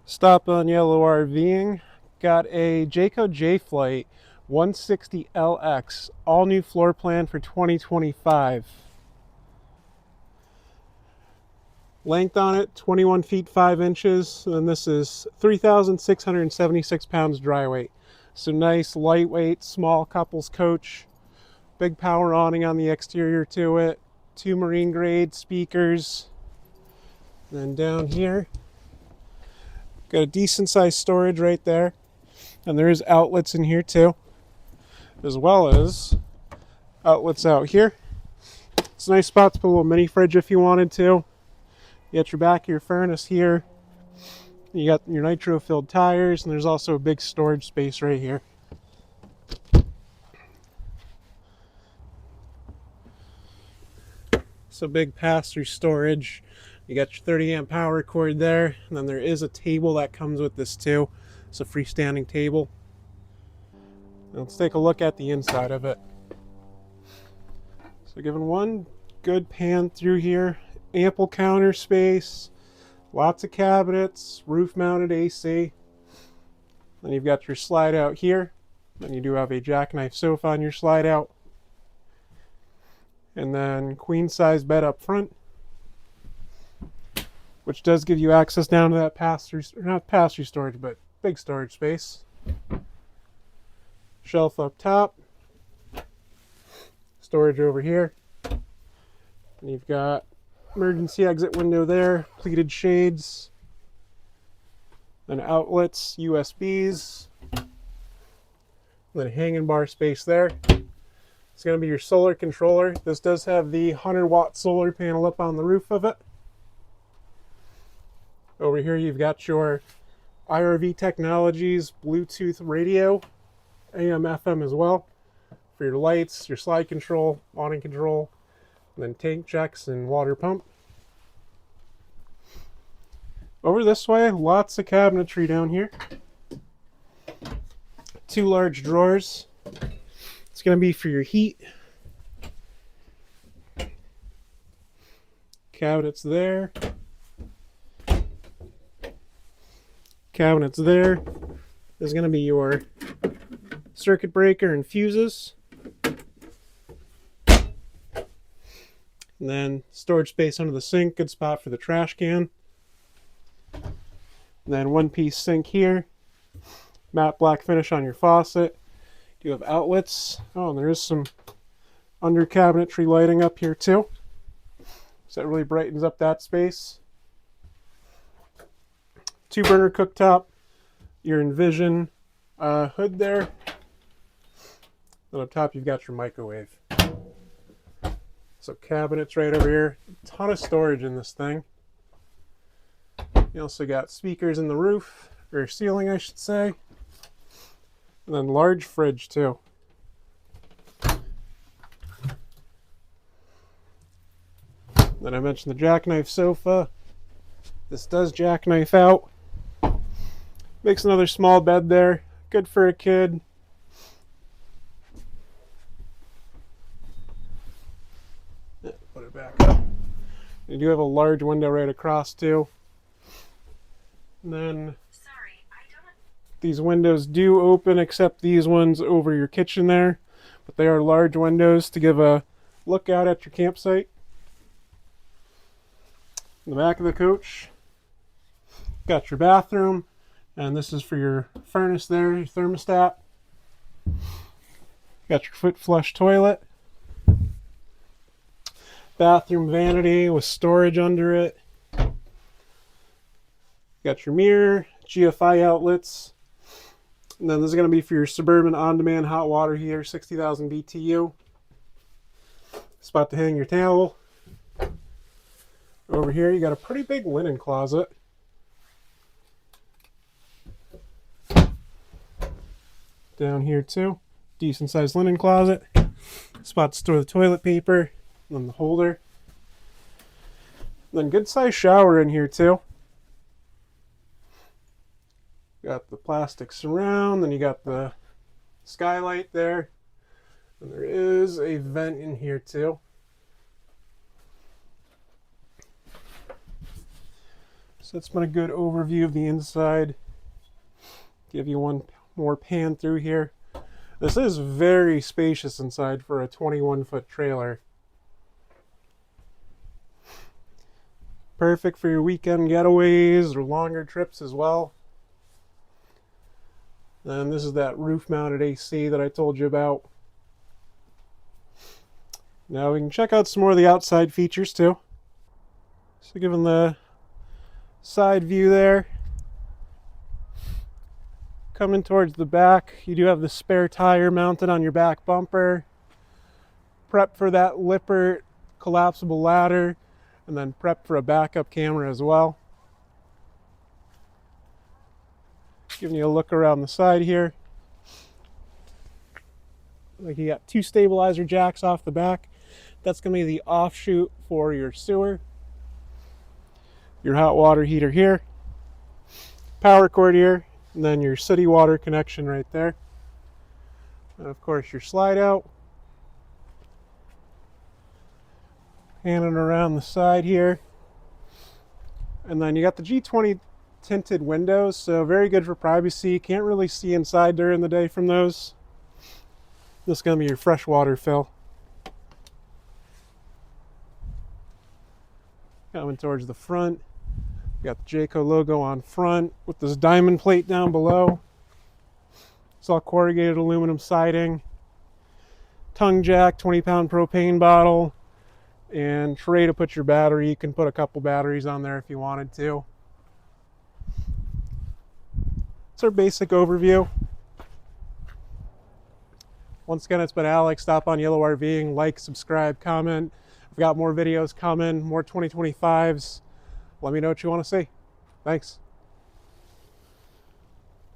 Stop on yellow RVing. Got a Jay Flight 160 LX, all new floor plan for 2025. Length on it 21 feet 5 inches, and this is 3,676 pounds dry weight. So nice, lightweight, small couples coach. Big power awning on the exterior to it. 2 marine grade speakers. Then down here, got a decent sized storage right there. And there is outlets in here too, as well as outlets out here. It's a nice spot to put a little mini fridge if you wanted to. You got your back of your furnace here. You got your nitro filled tires, and there's also a big storage space right here. So big pass-through storage. You got your 30 amp power cord there, and then there is a table that comes with this too. It's a freestanding table. Now let's take a look at the inside of it. So giving one good pan through here, ample counter space, lots of cabinets, roof mounted AC. Then you've got your slide out here. Then you do have a jackknife sofa on your slide out. And then queen size bed up front, which does give you access down to that pass-through, not pass-through storage, but big storage space. Shelf up top, storage over here. And you've got emergency exit window there, pleated shades, then outlets, USBs, then hanging bar space there. It's going to be your solar controller. This does have the 100-watt solar panel up on the roof of it. Over here you've got your IRV Technologies Bluetooth radio, AM FM as well, for your lights, your slide control, awning control, and then tank checks and water pump. Over this way, lots of cabinetry down here. 2 large drawers. It's going to be for your heat. Cabinets there. Cabinets there. There's going to be your circuit breaker and fuses. And then storage space under the sink, good spot for the trash can. And then one-piece sink here. Matte black finish on your faucet. You have outlets. Oh, and there is some under cabinetry lighting up here too. So that really brightens up that space. 2 burner cooktop. Your Envision hood there. And up top you've got your microwave. So cabinets right over here. A ton of storage in this thing. You also got speakers in the roof, or ceiling I should say. And then large fridge too. Then I mentioned the jackknife sofa. This does jackknife out. Makes another small bed there. Good for a kid. Put it back up. You do have a large window right across too. And then these windows do open, except these ones over your kitchen there. But they are large windows to give a look out at your campsite. In the back of the coach, got your bathroom. And this is for your furnace there, your thermostat. Got your foot flush toilet. Bathroom vanity with storage under it. Got your mirror, GFI outlets. And then this is going to be for your Suburban on-demand hot water heater, 60,000 BTU. Spot to hang your towel. Over here you got a pretty big linen closet. Down here too, decent sized linen closet. Spot to store the toilet paper, and then the holder. Then good sized shower in here too. Got the plastic surround, then you got the skylight there. And there is a vent in here too. So that's been a good overview of the inside. Give you one more pan through here. This is very spacious inside for a 21-foot trailer. Perfect for your weekend getaways or longer trips as well. And this is that roof-mounted AC that I told you about. Now we can check out some more of the outside features too. So given the side view there, coming towards the back, you do have the spare tire mounted on your back bumper. Prep for that Lippert collapsible ladder, and then prep for a backup camera as well. Giving you a look around the side here. Like you got two stabilizer jacks off the back. That's going to be the offshoot for your sewer. Your hot water heater here. Power cord here. And then your city water connection right there. And of course your slide out. Panning around the side here. And then you got the G20 tinted windows, so very good for privacy. Can't really see inside during the day from those. This is going to be your freshwater fill. Coming towards the front. Got the Jayco logo on front with this diamond plate down below. It's all corrugated aluminum siding. Tongue jack, 20-pound propane bottle. And tray to put your battery. You can put a couple batteries on there if you wanted to. It's our basic overview. Once again, it's been Alex. Stop on Yellow RVing. Like, subscribe, comment. I've got more videos coming, more 2025s. Let me know what you want to see. Thanks.